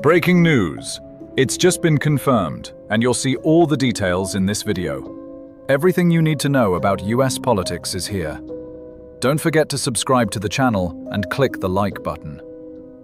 Breaking news. It's just been confirmed, and you'll see all the details in this video. Everything you need to know about US politics is here. Don't forget to subscribe to the channel and click the like button.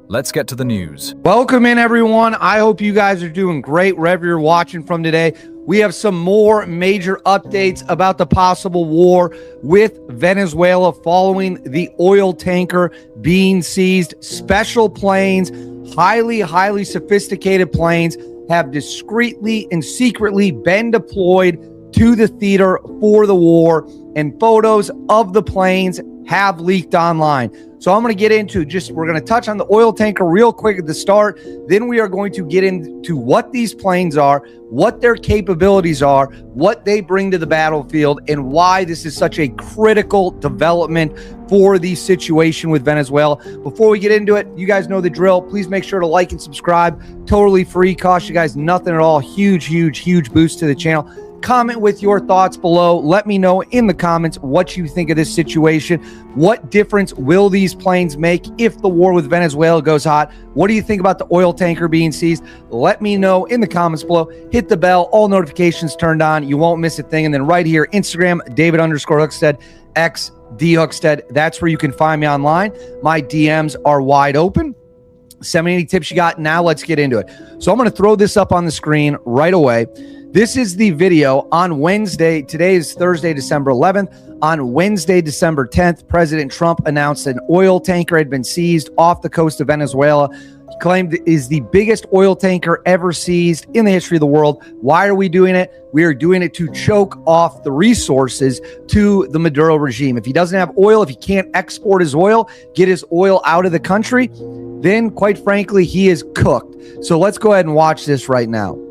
Let's get to the news. Welcome in, everyone. I hope you guys are doing great wherever you're watching from today. We have some more major updates about the possible war with Venezuela following the oil tanker being seized. Special planes, highly sophisticated planes, have discreetly and secretly been deployed to the theater for the war, and photos of the planes have leaked online. So I'm going to get into we're going to touch on the oil tanker real quick at the start. Then we are going to get into what these planes are, what their capabilities are, what they bring to the battlefield, and why this is such a critical development for the situation with Venezuela. Before we get into it, you guys know the drill. Please make sure to like and subscribe. Totally free, cost you guys nothing at all. Huge boost to the channel. Comment with your thoughts below. Let me know in the comments what you think of this situation. What difference will these planes make if the war with Venezuela goes hot? What do you think about the oil tanker being seized? Let me know in the comments below. Hit the bell, all notifications turned on. You won't miss a thing. And then right here, Instagram, David_Hookstead, X D Hookstead. That's where you can find me online. My DMs are wide open. Send me any tips you got. Now let's get into it. So I'm going to throw this up on the screen right away. This is the video on Wednesday. Today is Thursday, December 11th. On Wednesday, December 10th, President Trump announced an oil tanker had been seized off the coast of Venezuela. He claimed it is the biggest oil tanker ever seized in the history of the world. Why are we doing it? We are doing it to choke off the resources to the Maduro regime. If he doesn't have oil, if he can't export his oil, get his oil out of the country, then quite frankly, he is cooked. So let's go ahead and watch this right now.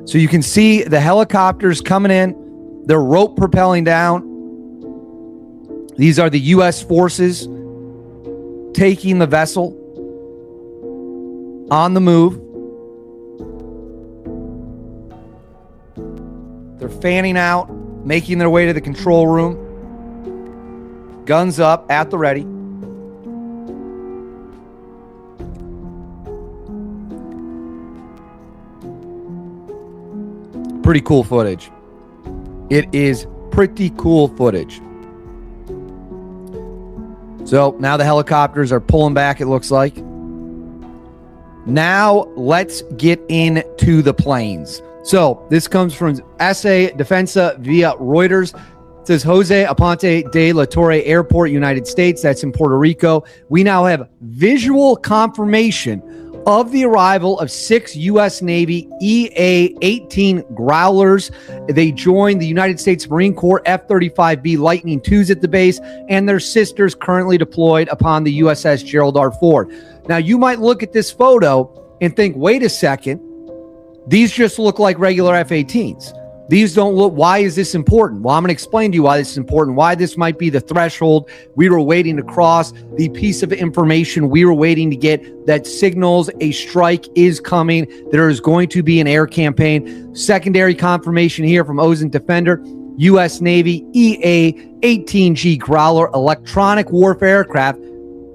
So you can see the helicopters coming in. They're rope propelling down. These are the U.S. forces taking the vessel on the move. They're fanning out, making their way to the control room. Guns up at the ready. Pretty cool footage. It is pretty cool footage. So now the helicopters are pulling back, it looks like. Now let's get into the planes. So this comes from SA Defensa via Reuters. It says Jose Aponte de la Torre Airport, United States. That's in Puerto Rico. We now have visual confirmation of the arrival of 6 U.S. Navy EA-18 Growlers. They joined the United States Marine Corps F-35B Lightning IIs at the base, and their sisters currently deployed upon the USS Gerald R. Ford. Now, you might look at this photo and think, wait a second, these just look like regular F-18s. These don't look, why is this important? Well, I'm going to explain to you why this is important, why this might be the threshold we were waiting to cross, the piece of information we were waiting to get that signals a strike is coming. There is going to be an air campaign. Secondary confirmation here from Ozen Defender, U.S. Navy EA-18G Growler electronic warfare aircraft.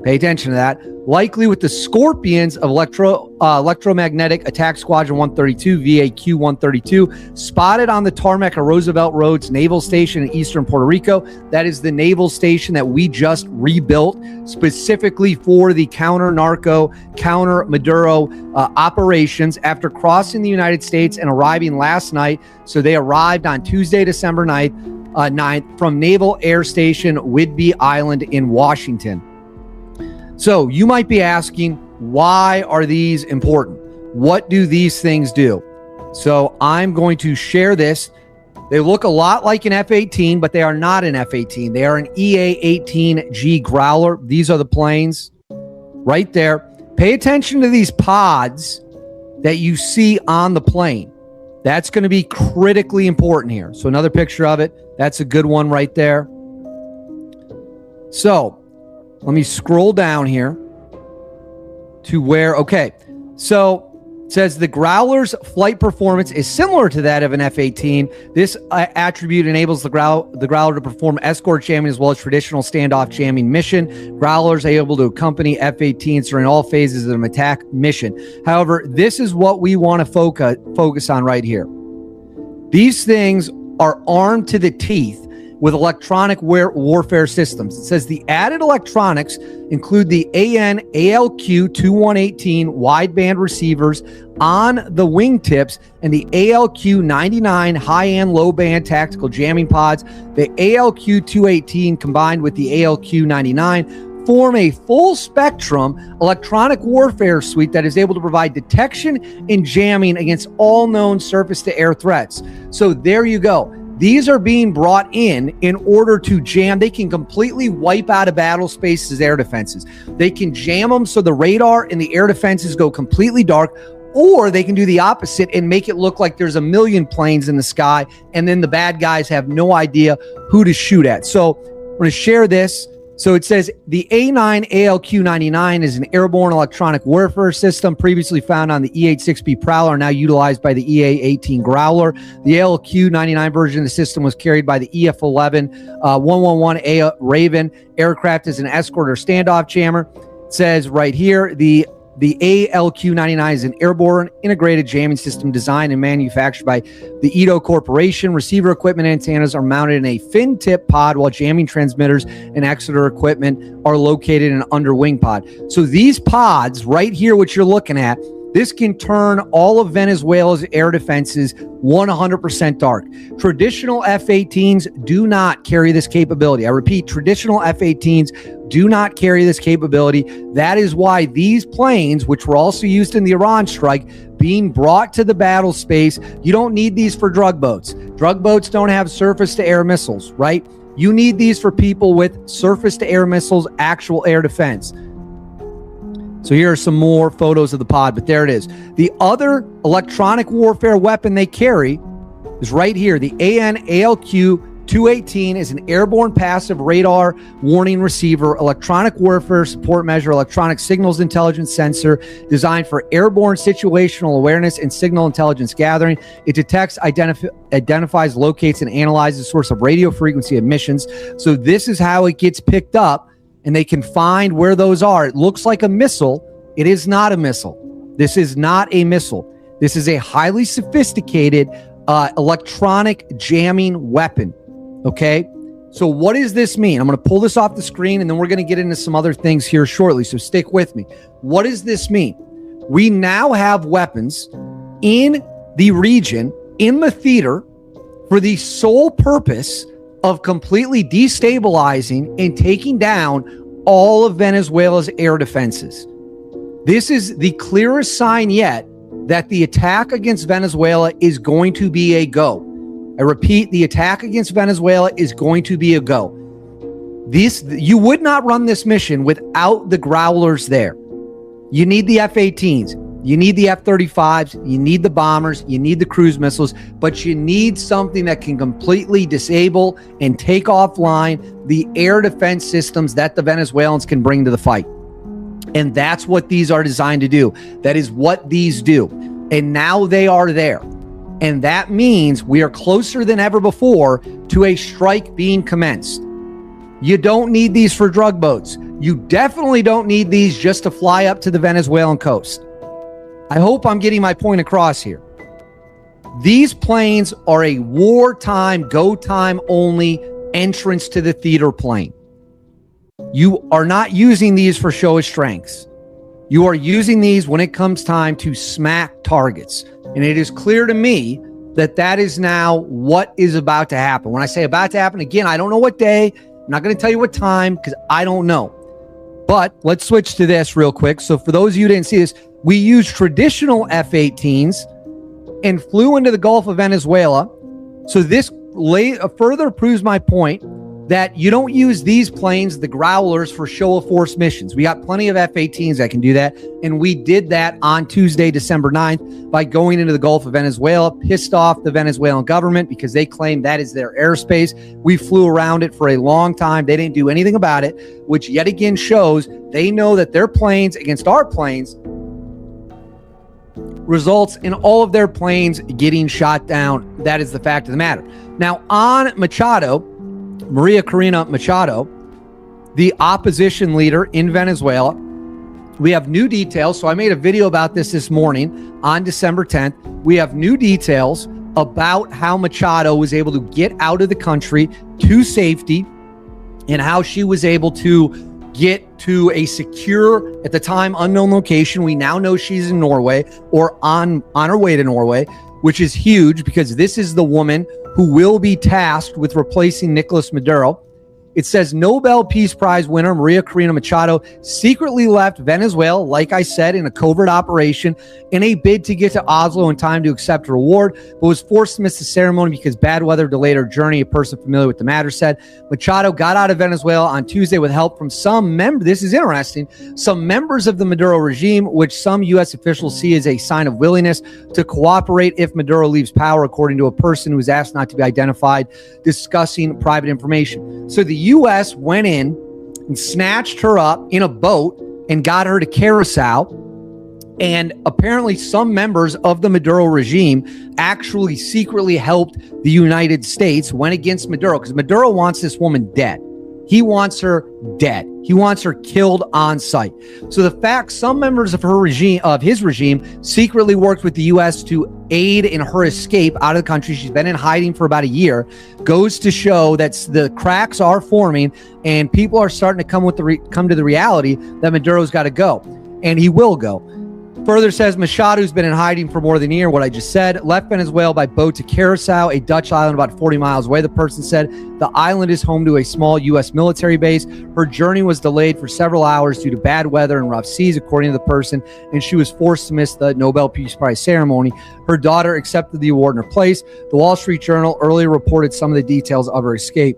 Pay attention to that. Likely with the Scorpions of Electromagnetic Attack Squadron 132, VAQ 132, spotted on the tarmac of Roosevelt Roads Naval Station in eastern Puerto Rico. That is the naval station that we just rebuilt specifically for the counter-narco, counter-Maduro operations after crossing the United States and arriving last night. So they arrived on Tuesday, December 9th from Naval Air Station Whidbey Island in Washington. So you might be asking, why are these important? What do these things do? So I'm going to share this. They look a lot like an F-18, but they are not an F-18. They are an EA-18G Growler. These are the planes right there. Pay attention to these pods that you see on the plane. That's going to be critically important here. So another picture of it. That's a good one right there. So let me scroll down here to where, okay. So Says the Growler's flight performance is similar to that of an F-18. This attribute enables the Growler to perform escort jamming as well as traditional standoff jamming mission. Growlers are able to accompany F-18s during all phases of an attack mission. However, this is what we want to focus on right here. These things are armed to the teeth with electronic warfare systems. It says the added electronics include the AN ALQ 2118 wideband receivers on the wingtips and the ALQ 99 high-end low-band tactical jamming pods. The ALQ 218 combined with the ALQ 99 form a full spectrum electronic warfare suite that is able to provide detection and jamming against all known surface-to-air threats. So there you go. These are being brought in order to jam. They can completely wipe out of battle spaces' air defenses. They can jam them so the radar and the air defenses go completely dark, or they can do the opposite and make it look like there's a million planes in the sky, and then the bad guys have no idea who to shoot at. So I'm going to share this. So it says the A9 ALQ-99 is an airborne electronic warfare system previously found on the E-86B Prowler, now utilized by the EA-18 Growler. The ALQ-99 version of the system was carried by the EF-11 111A Raven aircraft as an escort or standoff jammer. It says right here, the ALQ-99 is an airborne integrated jamming system designed and manufactured by the Edo Corporation. Receiver equipment antennas are mounted in a fin tip pod, while jamming transmitters and Exeter equipment are located in an underwing pod. So these pods right here, what you're looking at, this can turn all of Venezuela's air defenses 100% dark. Traditional F-18s do not carry this capability. I repeat, traditional F-18s do not carry this capability. That is why these planes, which were also used in the Iran strike, being brought to the battle space, you don't need these for drug boats. Drug boats don't have surface-to-air missiles, right? You need these for people with surface-to-air missiles, actual air defense. So here are some more photos of the pod, but there it is. The other electronic warfare weapon they carry is right here. The AN ALQ 218 is an airborne passive radar warning receiver, electronic warfare support measure, electronic signals intelligence sensor designed for airborne situational awareness and signal intelligence gathering. It detects, identifies, locates, and analyzes the source of radio frequency emissions. So this is how it gets picked up, and they can find where those are. It looks like a missile. It is not a missile. This is not a missile. This is a highly sophisticated electronic jamming weapon. Okay? So what does this mean? I'm going to pull this off the screen, and then we're going to get into some other things here shortly. So stick with me. What does this mean? We now have weapons in the region, in the theater, for the sole purpose of completely destabilizing and taking down all of Venezuela's air defenses. This is the clearest sign yet that the attack against Venezuela is going to be a go. I repeat, the attack against Venezuela is going to be a go. You would not run this mission without the Growlers there. You need the F-18s. You need the F-35s, you need the bombers, you need the cruise missiles, but you need something that can completely disable and take offline the air defense systems that the Venezuelans can bring to the fight. And that's what these are designed to do. That is what these do. And now they are there. And that means we are closer than ever before to a strike being commenced. You don't need these for drug boats. You definitely don't need these just to fly up to the Venezuelan coast. I hope I'm getting my point across here. These planes are a wartime, go time only entrance to the theater plane. You are not using these for show of strengths. You are using these when it comes time to smack targets. And it is clear to me that that is now what is about to happen. When I say about to happen, again, I don't know what day. I'm not going to tell you what time because I don't know. But let's switch to this real quick. So for those of you who didn't see this, we used traditional F-18s and flew into the Gulf of Venezuela. So this further proves my point that you don't use these planes, the Growlers, for show of force missions. We got plenty of F-18s that can do that. And we did that on Tuesday, December 9th, by going into the Gulf of Venezuela, pissed off the Venezuelan government because they claim that is their airspace. We flew around it for a long time. They didn't do anything about it, which yet again shows they know that their planes against our planes results in all of their planes getting shot down. That is the fact of the matter. Now, on Machado, Maria Corina Machado, the opposition leader in Venezuela, we have new details. So I made a video about this morning on December 10th. We have new details about how Machado was able to get out of the country to safety and how she was able to get to a secure, at the time, unknown location. We now know she's in Norway, or on her way to Norway, which is huge because this is the woman who will be tasked with replacing Nicolas Maduro. It says Nobel Peace Prize winner Maria Corina Machado secretly left Venezuela, like I said, in a covert operation in a bid to get to Oslo in time to accept her award, but was forced to miss the ceremony because bad weather delayed her journey. A person familiar with the matter said Machado got out of Venezuela on Tuesday with help from some members. This is interesting. Some members of the Maduro regime, which some U.S. officials see as a sign of willingness to cooperate if Maduro leaves power, according to a person who was asked not to be identified, discussing private information. So the U.S. went in and snatched her up in a boat and got her to Curacao. And apparently some members of the Maduro regime actually secretly helped the United States, went against Maduro, because Maduro wants this woman dead. He wants her dead. He wants her killed on sight. So the fact some members of his regime secretly worked with the U.S. to aid in her escape out of the country, she's been in hiding for about a year, goes to show that the cracks are forming and people are starting to come to the reality that Maduro's got to go, and he will go. Further says Machado, who's been in hiding for more than a year, what I just said, left Venezuela by boat to Curacao, a Dutch island about 40 miles away. The person said the island is home to a small U.S. military base. Her journey was delayed for several hours due to bad weather and rough seas, according to the person, and she was forced to miss the Nobel Peace Prize ceremony. Her daughter accepted the award in her place. The Wall Street Journal earlier reported some of the details of her escape.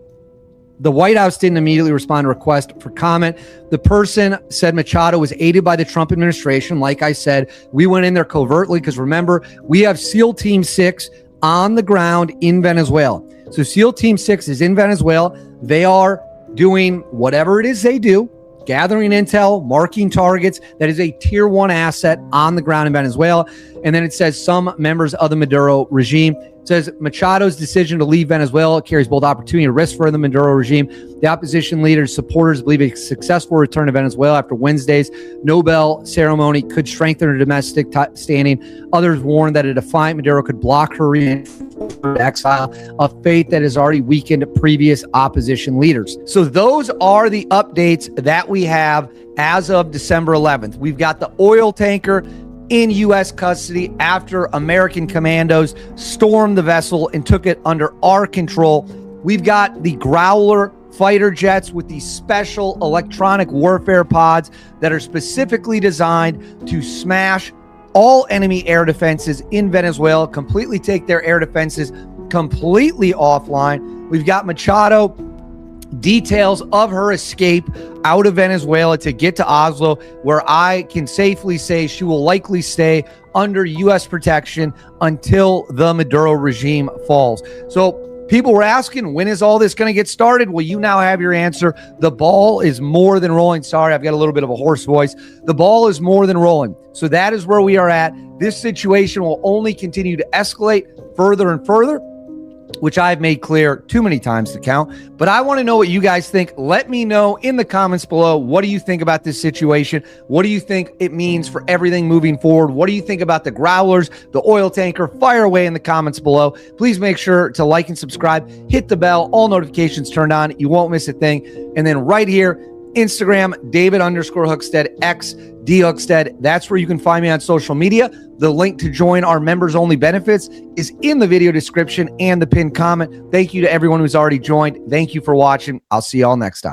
The White House didn't immediately respond to request for comment. The person said Machado was aided by the Trump administration. Like I said, we went in there covertly because remember, we have SEAL Team 6 on the ground in Venezuela. So SEAL Team 6 is in Venezuela. They are doing whatever it is they do, gathering intel, marking targets. That is a tier 1 asset on the ground in Venezuela. And then it says some members of the Maduro regime. It says Machado's decision to leave Venezuela carries both opportunity and risk for the Maduro regime. The opposition leader's supporters believe a successful return to Venezuela after Wednesday's Nobel ceremony could strengthen her domestic standing. Others warn that a defiant Maduro could block her exile, a fate that has already weakened previous opposition leaders. So those are the updates that we have as of December 11th. We've got the oil tanker in U.S. custody after American commandos stormed the vessel and took it under our control. We've got the Growler fighter jets with these special electronic warfare pods that are specifically designed to smash all enemy air defenses in Venezuela, completely take their air defenses completely offline. We've got Machado, details of her escape out of Venezuela to get to Oslo, where I can safely say she will likely stay under U.S. protection until the Maduro regime falls. So people were asking, when is all this going to get started? Well, you now have your answer. The ball is more than rolling. Sorry, I've got a little bit of a hoarse voice. The ball is more than rolling. So that is where we are at. This situation will only continue to escalate further and further, which I've made clear too many times to count. But I want to know what you guys think. Let me know in the comments below. What do you think about this situation? What do you think it means for everything moving forward? What do you think about the Growlers, the oil tanker? Fire away in the comments below. Please make sure to like and subscribe. Hit the bell. All notifications turned on. You won't miss a thing. And then right here, Instagram, David_Hookstead, X, D Hookstead. That's where you can find me on social media. The link to join our members only benefits is in the video description and the pinned comment. Thank you to everyone who's already joined. Thank you for watching. I'll see y'all next time.